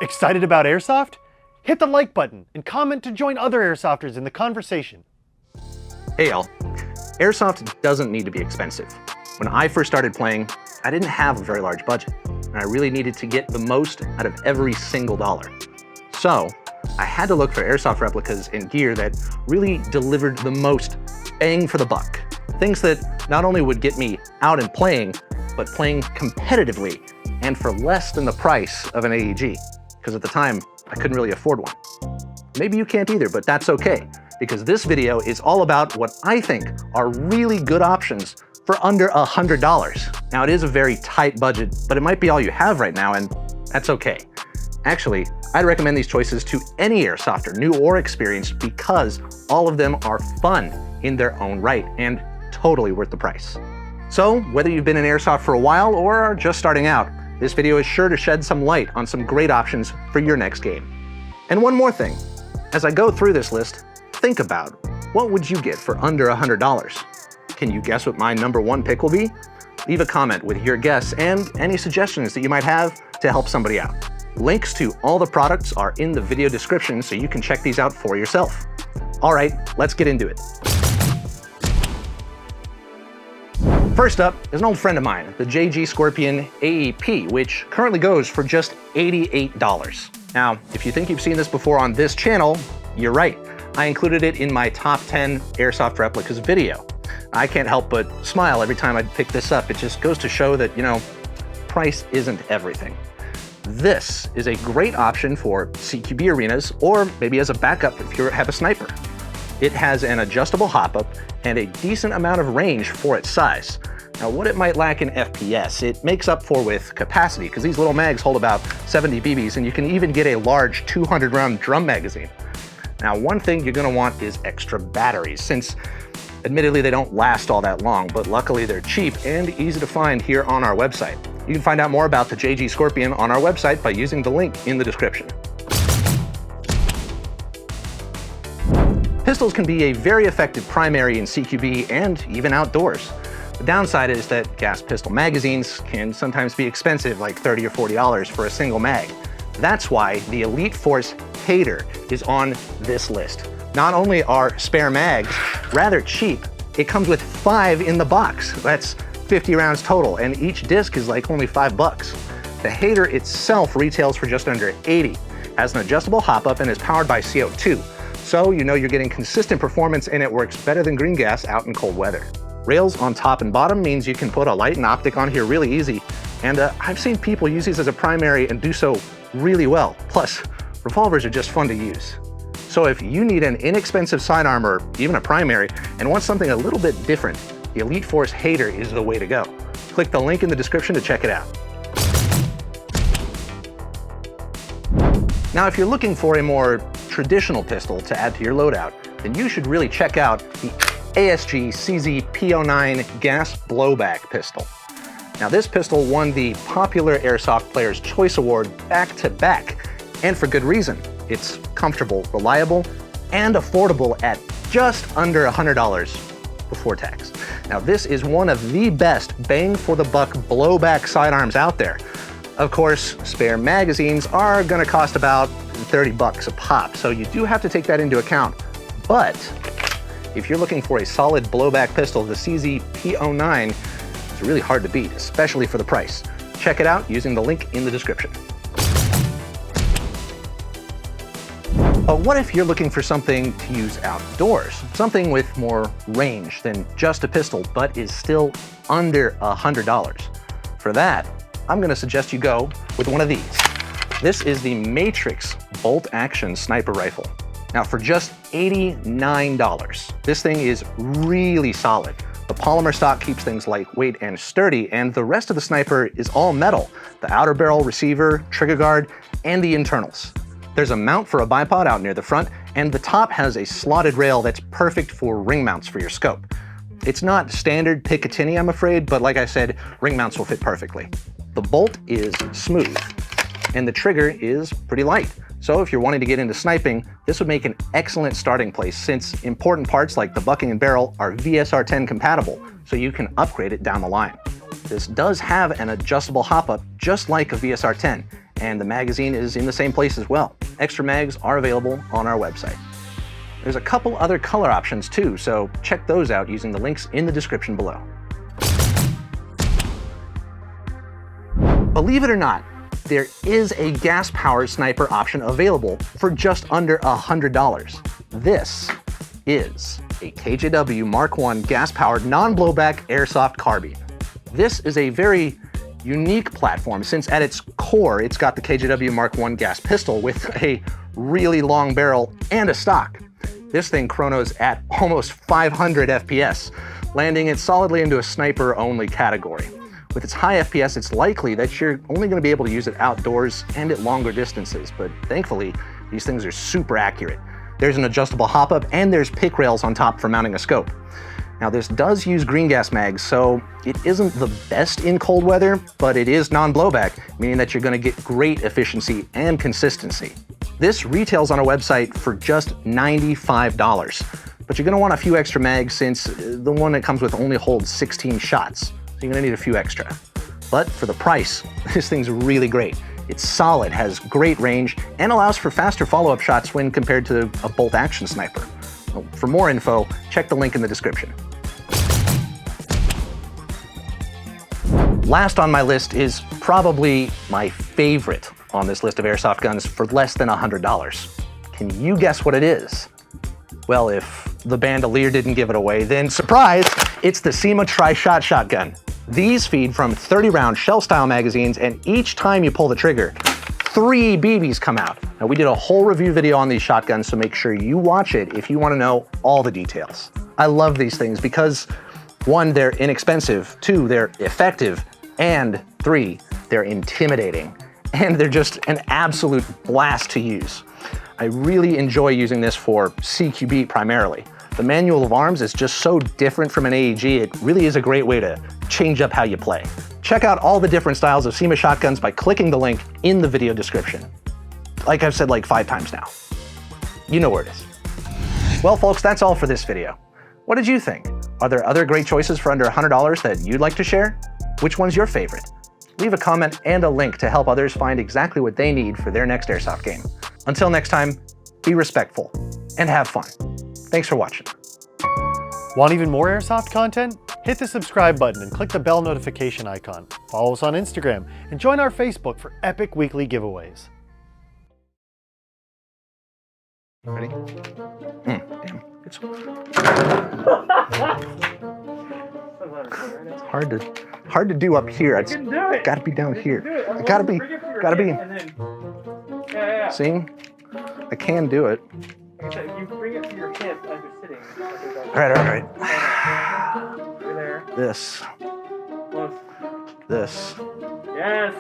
Excited about Airsoft? Hit the like button and comment to join other Airsofters in the conversation. Hey y'all, Airsoft doesn't need to be expensive. When I first started playing, I didn't have a very large budget, and I really needed to get the most out of every single dollar. So I had to look for Airsoft replicas and gear that really delivered the most bang for the buck. Things that not only would get me out and playing, but playing competitively and for less than the price of an AEG. Because at the time, I couldn't really afford one. Maybe you can't either, but that's okay, because this video is all about what I think are really good options for under $100. Now, it is a very tight budget, but it might be all you have right now, and that's okay. Actually, I'd recommend these choices to any Airsofter, new or experienced, because all of them are fun in their own right and totally worth the price. So, whether you've been in Airsoft for a while or are just starting out, this video is sure to shed some light on some great options for your next game. And one more thing, as I go through this list, think about what would you get for under $100? Can you guess what my #1 pick will be? Leave a comment with your guess and any suggestions that you might have to help somebody out. Links to all the products are in the video description so you can check these out for yourself. All right, let's get into it. First up is an old friend of mine, the JG Scorpion AEP, which currently goes for just $88. Now, if you think you've seen this before on this channel, you're right. I included it in my top 10 Airsoft replicas video. I can't help but smile every time I pick this up. It just goes to show that, price isn't everything. This is a great option for CQB arenas, or maybe as a backup if you have a sniper. It has an adjustable hop-up and a decent amount of range for its size. Now, what it might lack in FPS, it makes up for with capacity, because these little mags hold about 70 BBs, and you can even get a large 200-round drum magazine. Now, one thing you're gonna want is extra batteries, since admittedly they don't last all that long, but luckily they're cheap and easy to find here on our website. You can find out more about the JG Scorpion on our website by using the link in the description. Pistols can be a very effective primary in CQB and even outdoors. The downside is that gas pistol magazines can sometimes be expensive, like $30 or $40 for a single mag. That's why the Elite Force Hater is on this list. Not only are spare mags rather cheap, it comes with 5 in the box. That's 50 rounds total, and each disc is like only $5. The Hater itself retails for just under $80, has an adjustable hop-up, and is powered by CO2. So you know you're getting consistent performance, and it works better than green gas out in cold weather. Rails on top and bottom means you can put a light and optic on here really easy, and I've seen people use these as a primary and do so really well. Plus, revolvers are just fun to use. So if you need an inexpensive sidearm or even a primary and want something a little bit different, the Elite Force Hater is the way to go. Click the link in the description to check it out. Now, if you're looking for a more traditional pistol to add to your loadout, then you should really check out the ASG CZ-P09 gas blowback pistol. Now, this pistol won the Popular Airsoft Player's Choice Award back-to-back, and for good reason. It's comfortable, reliable, and affordable at just under $100 before tax. Now, this is one of the best bang-for-the-buck blowback sidearms out there. Of course, spare magazines are gonna cost about $30 a pop, so you do have to take that into account. But if you're looking for a solid blowback pistol, the CZ-P09 is really hard to beat, especially for the price. Check it out using the link in the description. But what if you're looking for something to use outdoors? Something with more range than just a pistol, but is still under $100. For that, I'm gonna suggest you go with one of these. This is the Matrix Bolt Action Sniper Rifle. Now, for just $89, this thing is really solid. The polymer stock keeps things lightweight and sturdy, and the rest of the sniper is all metal. The outer barrel, receiver, trigger guard, and the internals. There's a mount for a bipod out near the front, and the top has a slotted rail that's perfect for ring mounts for your scope. It's not standard Picatinny, I'm afraid, but like I said, ring mounts will fit perfectly. The bolt is smooth, and the trigger is pretty light. So if you're wanting to get into sniping, this would make an excellent starting place, since important parts like the bucking and barrel are VSR-10 compatible, so you can upgrade it down the line. This does have an adjustable hop-up just like a VSR-10, And the magazine is in the same place as well. Extra mags are available on our website. There's a couple other color options too, so check those out using the links in the description below. Believe it or not, there is a gas-powered sniper option available for just under $100. This is a KJW Mark I gas-powered non-blowback airsoft carbine. This is a very unique platform since at its core, it's got the KJW Mark I gas pistol with a really long barrel and a stock. This thing chronos at almost 500 FPS, landing it solidly into a sniper-only category. With its high FPS, it's likely that you're only going to be able to use it outdoors and at longer distances, but thankfully, these things are super accurate. There's an adjustable hop-up and there's pick rails on top for mounting a scope. Now this does use green gas mags, so it isn't the best in cold weather, but it is non-blowback, meaning that you're going to get great efficiency and consistency. This retails on our website for just $95, but you're going to want a few extra mags since the one that comes with only holds 16 shots. So you're gonna need a few extra. But for the price, this thing's really great. It's solid, has great range, and allows for faster follow-up shots when compared to a bolt-action sniper. For more info, check the link in the description. Last on my list is probably my favorite on this list of airsoft guns for less than $100. Can you guess what it is? Well, if the bandolier didn't give it away, then surprise, it's the SEMA Tri-Shot shotgun. These feed from 30-round shell-style magazines, and each time you pull the trigger, 3 BBs come out. Now, we did a whole review video on these shotguns, so make sure you watch it if you want to know all the details. I love these things because 1, they're inexpensive, 2, they're effective, and 3, they're intimidating. And they're just an absolute blast to use. I really enjoy using this for CQB primarily. The manual of arms is just so different from an AEG, it really is a great way to change up how you play. Check out all the different styles of SEMA shotguns by clicking the link in the video description. Like I've said like 5 times now. You know where it is. Well folks, that's all for this video. What did you think? Are there other great choices for under $100 that you'd like to share? Which one's your favorite? Leave a comment and a link to help others find exactly what they need for their next airsoft game. Until next time, be respectful and have fun. Thanks for watching. Want even more airsoft content? Hit the subscribe button and click the bell notification icon. Follow us on Instagram and join our Facebook for epic weekly giveaways. Ready? Damn. It's hard to do up here. It's gotta be down here. It gotta be. Yeah. See? I can do it. You bring it to your hip as you're sitting. All right. You're there. This. Close. This. Yes.